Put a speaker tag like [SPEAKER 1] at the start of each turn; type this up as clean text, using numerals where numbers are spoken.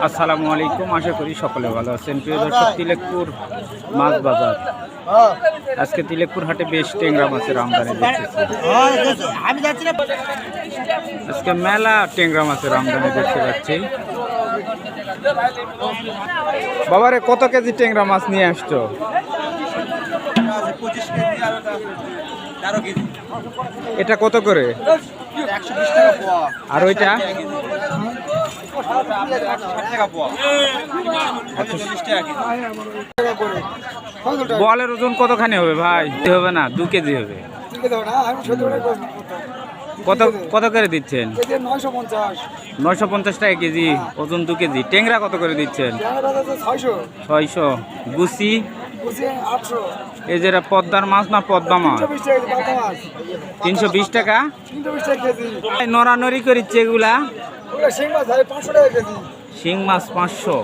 [SPEAKER 1] আসসালামু আলাইকুম, আশা করি সকলে ভালো আছেন। প্রিয় দর্শক, তিলেকপুর মাছ বাজার। আজকে তিলেকপুর হাটে বেশ টেংরা মাছের আমদানি দেখতেছি। আজকে মেলা টেংরা মাছের আমদানি দেখতে পাচ্ছি। বাবারে, কত কেজি টেংরা মাছ নিয়ে আসছো? এটা কত করে? আর ওইটা বলের ওজন কতখানি হবে ভাই? হবে না, 2 কেজি হবে। কত কত করে দিচ্ছেন? 950 টাকা কেজি, ওজন 2 কেজি। টেংরা কত করে দিচ্ছেন? 600। গুছি এই যেটা পদ্মার মাছ না পদ্মা মাছ? 320 টাকা। নড়ানড়ি করিচ্ছে এগুলা। শিং মাছ 500।